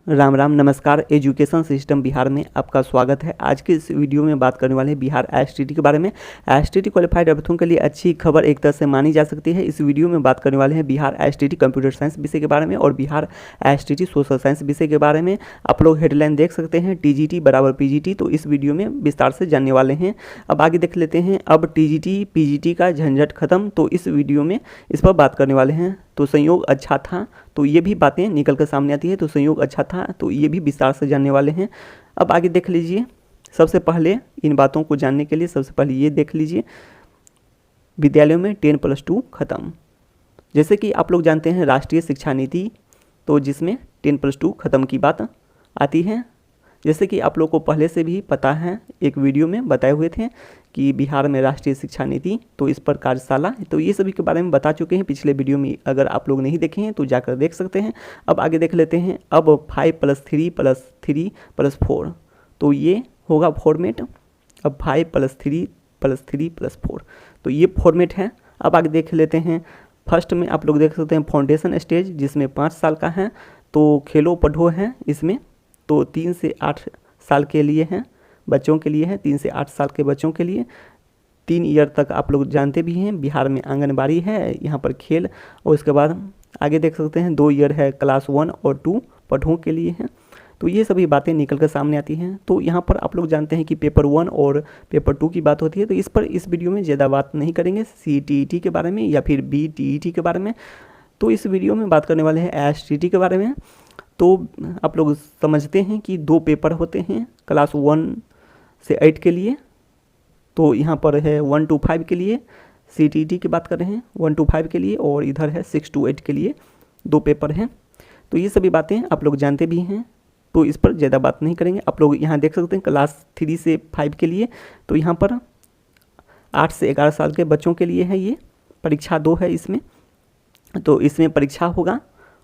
राम राम नमस्कार। Education system Bihar में आपका स्वागत है। आज के इस वीडियो में बात करने वाले हैं बिहार एसटीटी के बारे में। एसटीटी क्वालिफाइड अभ्यर्थियों के लिए अच्छी खबर एक तरह से मानी जा सकती है। इस वीडियो में बात करने वाले हैं बिहार एसटीटी कंप्यूटर साइंस विषय के बारे में और बिहार एसटीटी सोशल साइंस विषय के बारे में। आप लोग हेडलाइन देख सकते हैं, टीजीटी बराबर पीजीटी। तो इस वीडियो में विस्तार से जानने वाले हैं। अब आगे देख लेते हैं। अब टीजीटी पीजीटी का झंझट खत्म, तो इस वीडियो में इस पर बात करने वाले हैं। तो संयोग अच्छा था, तो ये भी बातें निकल कर सामने आती है। तो संयोग अच्छा था, तो ये भी विस्तार से जानने वाले हैं। अब आगे देख लीजिए। सबसे पहले इन बातों को जानने के लिए सबसे पहले ये देख लीजिए, विद्यालयों में 10+2 खत्म। जैसे कि आप लोग जानते हैं राष्ट्रीय शिक्षा नीति, तो जिसमें 10+2 खत्म की बात आती है। जैसे कि आप लोग को पहले से भी पता है, एक वीडियो में बताए हुए थे कि बिहार में राष्ट्रीय शिक्षा नीति, तो इस पर कार्यशाला, तो ये सभी के बारे में बता चुके हैं पिछले वीडियो में। अगर आप लोग नहीं देखे हैं तो जाकर देख सकते हैं। अब आगे देख लेते हैं। अब 5+3+3+4, तो ये होगा फॉर्मेट। अब 5+3+3+4, तो ये फॉर्मेट है। अब आगे देख लेते हैं। फर्स्ट में आप लोग देख सकते हैं फाउंडेशन स्टेज, जिसमें 5 साल का है। तो खेलो पढ़ो है इसमें, तो 3 से 8 साल के लिए हैं, बच्चों के लिए है। 3 से 8 साल के बच्चों के लिए 3 ईयर तक आप लोग जानते भी हैं बिहार में आंगनबाड़ी है, यहाँ पर खेल। और उसके बाद आगे देख सकते हैं 2 ईयर है क्लास 1 और 2 पढ़ों के लिए हैं। तो ये सभी बातें निकल कर सामने आती हैं। तो यहाँ पर आप लोग जानते हैं कि पेपर 1 और पेपर 2 की बात होती है। तो इस पर इस वीडियो में ज़्यादा बात नहीं करेंगे CTET के बारे में या फिर BTET के बारे में। तो इस वीडियो में बात करने वाले हैं STT के बारे में। तो आप लोग समझते हैं कि 2 पेपर होते हैं क्लास 1 से 8 के लिए। तो यहाँ पर है 1 to 5 के लिए, CTET की बात कर रहे हैं 1 to 5 के लिए, और इधर है 6 to 8 के लिए 2 पेपर हैं। तो ये सभी बातें आप लोग जानते भी हैं, तो इस पर ज़्यादा बात नहीं करेंगे। आप लोग यहाँ देख सकते हैं क्लास 3 से 5 के लिए, तो यहाँ पर 8 से 11 साल के बच्चों के लिए है। ये परीक्षा 2 है इसमें, तो इसमें परीक्षा होगा।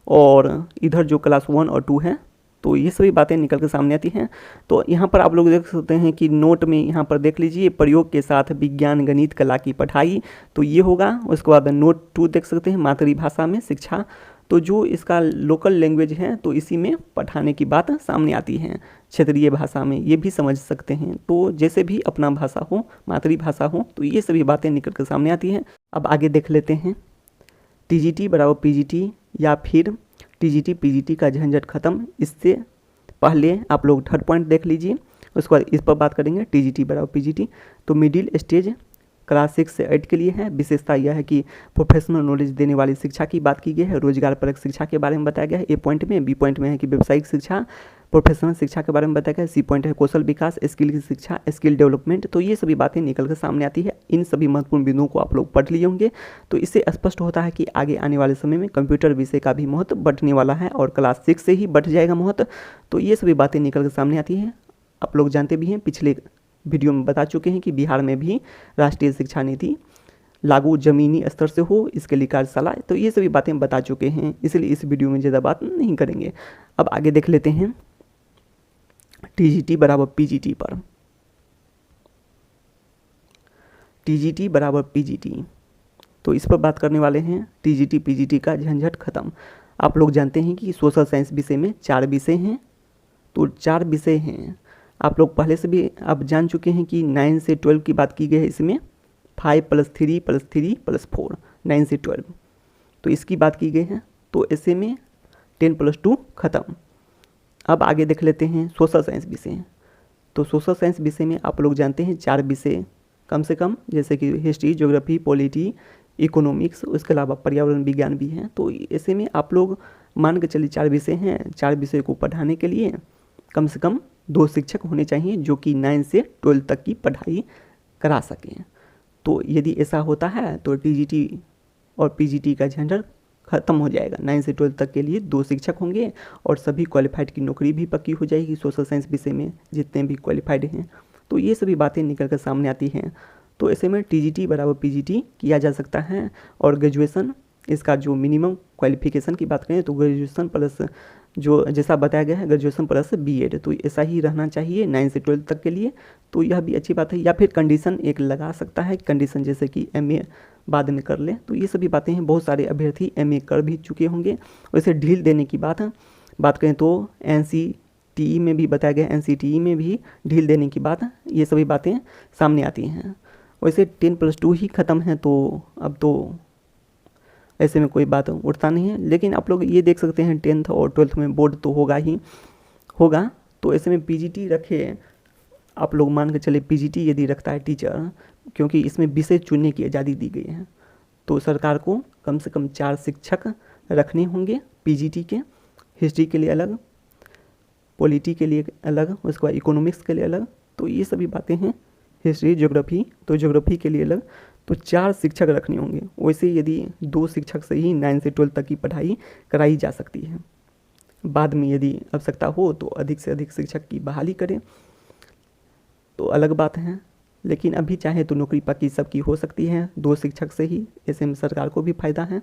और इधर जो क्लास 1 और 2 है, तो ये सभी बातें निकल कर सामने आती हैं। तो यहाँ पर आप लोग देख सकते हैं कि नोट में यहाँ पर देख लीजिए, प्रयोग के साथ विज्ञान गणित कला की पढ़ाई, तो ये होगा। उसके बाद नोट 2 देख सकते हैं, मातृभाषा में शिक्षा, तो जो इसका लोकल लैंग्वेज है तो इसी में पढ़ाने की बात सामने आती है। क्षेत्रीय भाषा में ये भी समझ सकते हैं, तो जैसे भी अपना भाषा हो, मातृभाषा हो, तो ये सभी बातें निकल कर सामने आती हैं। अब आगे देख लेते हैं। टीजीटी बराबर पीजीटी या फिर टीजीटी पीजीटी का झंझट खत्म। इससे पहले आप लोग थर्ड पॉइंट देख लीजिए, उसके बाद इस पर बात करेंगे। टीजीटी बराबर पीजीटी, तो मिडिल स्टेज क्लास 6 से 8 के लिए है। विशेषता यह है कि प्रोफेशनल नॉलेज देने वाली शिक्षा की बात की गई है। रोजगार परक शिक्षा के बारे में बताया गया है ए पॉइंट में। बी पॉइंट में है कि व्यावसायिक शिक्षा, प्रोफेशनल शिक्षा के बारे में बताया गया है। सी पॉइंट है कौशल विकास, स्किल की शिक्षा, स्किल डेवलपमेंट। तो ये सभी बातें निकल कर सामने आती है। इन सभी महत्वपूर्ण बिंदुओं को आप लोग पढ़ लिए होंगे, तो इससे स्पष्ट होता है कि आगे आने वाले समय में कंप्यूटर विषय का भी महत्व बढ़ने वाला है और क्लास 6 से ही बढ़ जाएगा महत्व। तो ये सभी बातें निकल कर सामने आती है। आप लोग जानते भी हैं, पिछले वीडियो में बता चुके हैं कि बिहार में भी राष्ट्रीय शिक्षा नीति लागू जमीनी स्तर से हो, इसके लिए कार्यशाला, तो ये सभी बातें बता चुके हैं, इसलिए इस वीडियो में ज़्यादा बात नहीं करेंगे। अब आगे देख लेते हैं टीजीटी बराबर पीजीटी पर। टीजीटी बराबर पीजीटी, तो इस पर बात करने वाले हैं। टीजीटी पीजीटी का झंझट खत्म। आप लोग जानते हैं कि सोशल साइंस विषय में 4 विषय हैं, तो 4 विषय हैं। आप लोग पहले से भी आप जान चुके हैं कि 9 से 12 की बात की गई है। इसमें 5+3+3+4, 9 से 12, तो इसकी बात की गई है। तो ऐसे में 10+2 खत्म। अब आगे देख लेते हैं सोशल साइंस विषय। तो सोशल साइंस विषय में आप लोग जानते हैं 4 विषय कम से कम, जैसे कि हिस्ट्री, ज्योग्राफी, पॉलिटी, इकोनॉमिक्स, उसके अलावा पर्यावरण विज्ञान भी हैं। तो ऐसे में आप लोग मान के चलिए 4 विषय हैं। 4 विषय को पढ़ाने के लिए कम से कम 2 शिक्षक होने चाहिए, जो कि 9 से 12 तक की पढ़ाई करा सकें। तो यदि ऐसा होता है तो टीजीटी और पीजीटी का झंझट खत्म हो जाएगा। 9 से 12 तक के लिए 2 शिक्षक होंगे और सभी क्वालिफाइड की नौकरी भी पक्की हो जाएगी सोशल साइंस विषय में, जितने भी क्वालिफाइड हैं। तो ये सभी बातें निकल कर सामने आती हैं। तो ऐसे में टीजीटी बराबर पीजीटी किया जा सकता है। और ग्रेजुएशन, इसका जो मिनिमम क्वालिफिकेशन की बात करें तो ग्रेजुएशन प्लस, जो जैसा बताया गया है, ग्रेजुएशन प्लस बीएड, तो ऐसा ही रहना चाहिए 9 से 12 तक के लिए। तो यह भी अच्छी बात है। या फिर कंडीशन एक लगा सकता है, कंडीशन जैसे कि एमए बाद में कर ले। तो ये सभी बातें हैं। बहुत सारे अभ्यर्थी एमए कर भी चुके होंगे, वैसे ढील देने की बात है। बात करें तो NCTE में भी बताया गया, NCTE में भी ढील देने की बात, ये सभी बातें सामने आती हैं। वैसे 10+2 ही ख़त्म है, तो अब तो ऐसे में कोई बात उठता नहीं है। लेकिन आप लोग ये देख सकते हैं 10th और 12th में बोर्ड तो होगा ही होगा, तो ऐसे में PGT रखे, आप लोग मान के चले PGT यदि रखता है टीचर, क्योंकि इसमें विषय चुनने की आज़ादी दी गई है, तो सरकार को कम से कम 4 शिक्षक रखने होंगे PGT के, हिस्ट्री के लिए अलग, पॉलिटी के लिए अलग, उसके बाद इकोनॉमिक्स के लिए अलग, तो ये सभी बातें हैं। हिस्ट्री, ज्योग्राफी, तो ज्योग्राफी के लिए अलग, तो 4 शिक्षक रखने होंगे। वैसे यदि 2 शिक्षक से ही 9 से 12 तक की पढ़ाई कराई जा सकती है। बाद में यदि आवश्यकता हो तो अधिक से अधिक शिक्षक की बहाली करें, तो अलग बात है। लेकिन अभी चाहे तो नौकरी पक्की सबकी हो सकती है 2 शिक्षक से ही, ऐसे में सरकार को भी फ़ायदा है।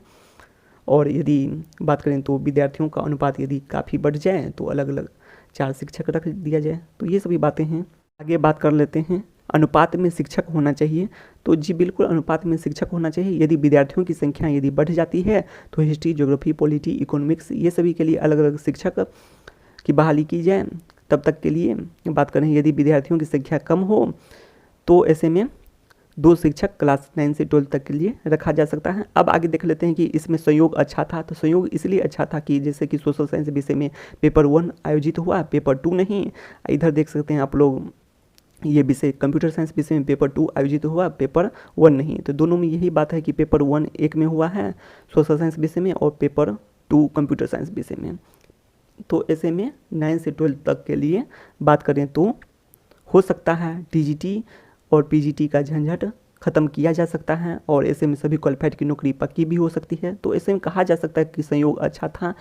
और यदि बात करें तो विद्यार्थियों का अनुपात यदि काफ़ी बढ़ जाए तो अलग अलग 4 शिक्षक रख दिया जाए। तो ये सभी बातें हैं। आगे बात कर लेते हैं, अनुपात में शिक्षक होना चाहिए। तो जी बिल्कुल अनुपात में शिक्षक होना चाहिए। यदि विद्यार्थियों की संख्या यदि बढ़ जाती है तो हिस्ट्री, ज्योग्राफी, पॉलिटी, इकोनॉमिक्स, ये सभी के लिए अलग अलग शिक्षक की बहाली की जाए। तब तक के लिए बात करें, यदि विद्यार्थियों की संख्या कम हो तो ऐसे में 2 शिक्षक क्लास 9 से 12 तक के लिए रखा जा सकता है। अब आगे देख लेते हैं कि इसमें संयोग अच्छा था, तो संयोग इसलिए अच्छा था कि जैसे कि सोशल साइंस विषय में पेपर 1 आयोजित हुआ, पेपर 2 नहीं। इधर देख सकते हैं आप लोग, ये विषय कंप्यूटर साइंस विषय में पेपर 2 आयोजित हुआ, पेपर 1 नहीं। तो दोनों में यही बात है कि पेपर 1 एक में हुआ है सोशल साइंस विषय में, और पेपर 2 कंप्यूटर साइंस विषय में। तो ऐसे में 9 से 12 तक के लिए बात करें तो हो सकता है TGT और PGT का झंझट ख़त्म किया जा सकता है, और ऐसे में सभी क्वालिफाइड की नौकरी पक्की भी हो सकती है। तो ऐसे में कहा जा सकता है कि संयोग अच्छा था,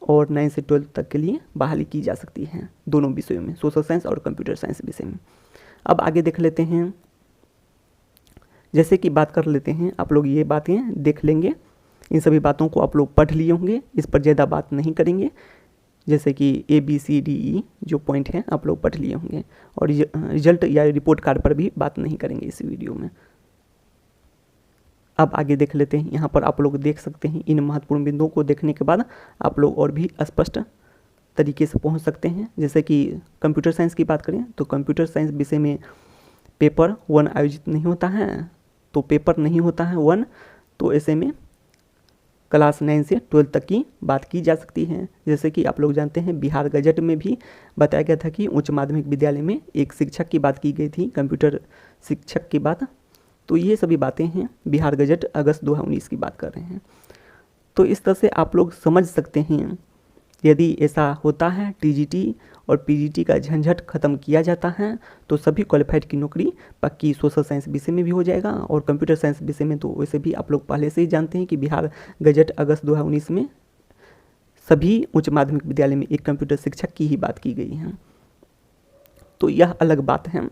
और 9 से 12 तक के लिए बहाली की जा सकती है दोनों विषयों में, सोशल साइंस और कंप्यूटर साइंस विषय में। अब आगे देख लेते हैं, जैसे कि बात कर लेते हैं, आप लोग ये बातें देख लेंगे, इन सभी बातों को आप लोग पढ़ लिए होंगे, इस पर ज़्यादा बात नहीं करेंगे। जैसे कि ABCDE जो पॉइंट हैं आप लोग पढ़ लिए होंगे, और रिजल्ट या रिपोर्ट कार्ड पर भी बात नहीं करेंगे इस वीडियो में। अब आगे देख लेते हैं, यहाँ पर आप लोग देख सकते हैं, इन महत्वपूर्ण बिंदुओं को देखने के बाद आप लोग और भी स्पष्ट तरीके से पहुँच सकते हैं। जैसे कि कंप्यूटर साइंस की बात करें तो कंप्यूटर साइंस विषय में पेपर 1 आयोजित नहीं होता है, तो पेपर नहीं होता है 1, तो ऐसे में क्लास 9 से 12 तक की बात की जा सकती है। जैसे कि आप लोग जानते हैं, बिहार गजट में भी बताया गया था कि उच्च माध्यमिक विद्यालय में एक शिक्षक की बात की गई थी, कंप्यूटर शिक्षक की बात। तो ये सभी बातें हैं, बिहार गजट अगस्त 2019 की बात कर रहे हैं। तो इस तरह से आप लोग समझ सकते हैं, यदि ऐसा होता है TGT और PGT का झंझट खत्म किया जाता है तो सभी क्वालिफाइड की नौकरी पक्की सोशल साइंस विषय में भी हो जाएगा, और कंप्यूटर साइंस विषय में तो वैसे भी आप लोग पहले से ही जानते हैं कि बिहार गजट अगस्त 2019 में सभी उच्च माध्यमिक विद्यालय में एक कंप्यूटर शिक्षक की ही बात की गई है। तो यह अलग बात है।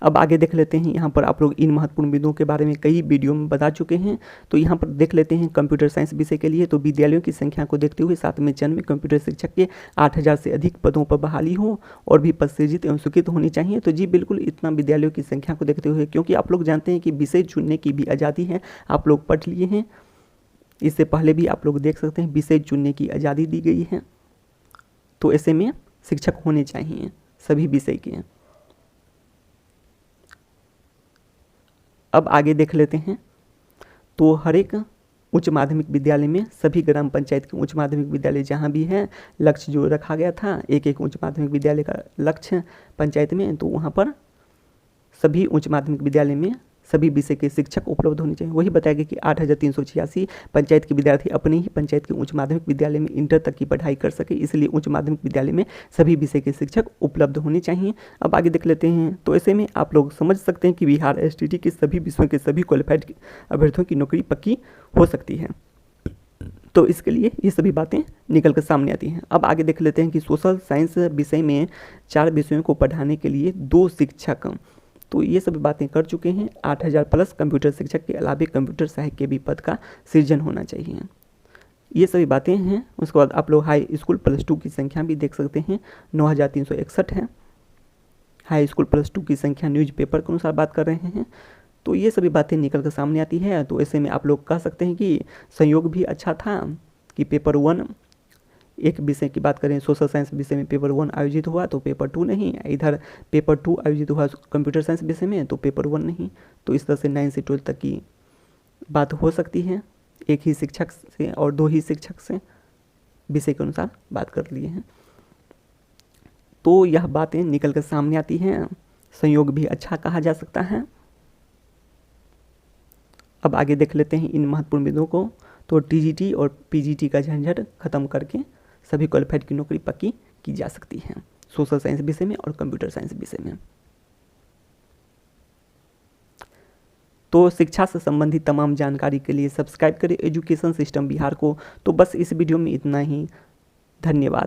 अब आगे देख लेते हैं, यहाँ पर आप लोग इन महत्वपूर्ण बिंदुओं के बारे में कई वीडियो में बता चुके हैं। तो यहाँ पर देख लेते हैं कंप्यूटर साइंस विषय के लिए, तो विद्यालयों की संख्या को देखते हुए 7वें चरण में कंप्यूटर शिक्षक के 8000 से अधिक पदों पर बहाली हो, और भी पद सृजित एवं स्वीकृत होनी चाहिए। तो जी बिल्कुल इतना विद्यालयों की संख्या को देखते हुए, क्योंकि आप लोग जानते हैं कि विषय चुनने की भी आज़ादी है, आप लोग पढ़ लिए हैं, इससे पहले भी आप लोग देख सकते हैं विषय चुनने की आज़ादी दी गई है। तो ऐसे में शिक्षक होने चाहिए सभी विषय के। अब आगे देख लेते हैं, तो हर एक उच्च माध्यमिक विद्यालय में सभी ग्राम पंचायत के उच्च माध्यमिक विद्यालय जहाँ भी है, लक्ष्य जो रखा गया था एक उच्च माध्यमिक विद्यालय का लक्ष्य पंचायत में, तो वहाँ पर सभी उच्च माध्यमिक विद्यालय में सभी विषय के शिक्षक उपलब्ध होने चाहिए। वही बताया गया कि 8386 पंचायत के विद्यार्थी अपने ही पंचायत के उच्च माध्यमिक विद्यालय में इंटर तक की पढ़ाई कर सके, इसलिए उच्च माध्यमिक विद्यालय में सभी विषय के शिक्षक उपलब्ध होने चाहिए। अब आगे देख लेते हैं, तो ऐसे में आप लोग समझ सकते हैं कि बिहार STT के सभी विषयों के सभी क्वालिफाइड अभ्यर्थियों की नौकरी पक्की हो सकती है। तो इसके लिए ये सभी बातें निकल कर सामने आती हैं। अब आगे देख लेते हैं कि सोशल साइंस विषय में 4 विषयों को पढ़ाने के लिए 2 शिक्षक, तो ये सभी बातें कर चुके हैं। 8000 प्लस कंप्यूटर शिक्षक के अलावा कंप्यूटर सहायक के भी पद का सृजन होना चाहिए, ये सभी बातें हैं। उसके बाद आप लोग हाई स्कूल +2 की संख्या भी देख सकते हैं, 9361 है हाई स्कूल +2 की संख्या, न्यूज़पेपर के अनुसार बात कर रहे हैं। तो ये सभी बातें निकल कर सामने आती है। तो ऐसे में आप लोग कह सकते हैं कि संयोग भी अच्छा था कि पेपर 1 एक विषय की बात करें, सोशल साइंस विषय में पेपर 1 आयोजित हुआ तो पेपर 2 नहीं, इधर पेपर 2 आयोजित हुआ कंप्यूटर साइंस विषय में तो पेपर 1 नहीं। तो इस तरह से 9 से 12 तक की बात हो सकती है, एक ही शिक्षक से और 2 ही शिक्षक से विषय के अनुसार बात कर लिए हैं। तो यह बातें निकल कर सामने आती हैं, संयोग भी अच्छा कहा जा सकता है। अब आगे देख लेते हैं इन महत्वपूर्ण बिंदुओं को। तो टीजीटी और पीजीटी का झंझट खत्म करके सभी क्वालिफाइड की नौकरी पक्की की जा सकती है सोशल साइंस विषय में और कंप्यूटर साइंस विषय में। तो शिक्षा से संबंधित तमाम जानकारी के लिए सब्सक्राइब करें एजुकेशन सिस्टम बिहार को। तो बस इस वीडियो में इतना ही, धन्यवाद।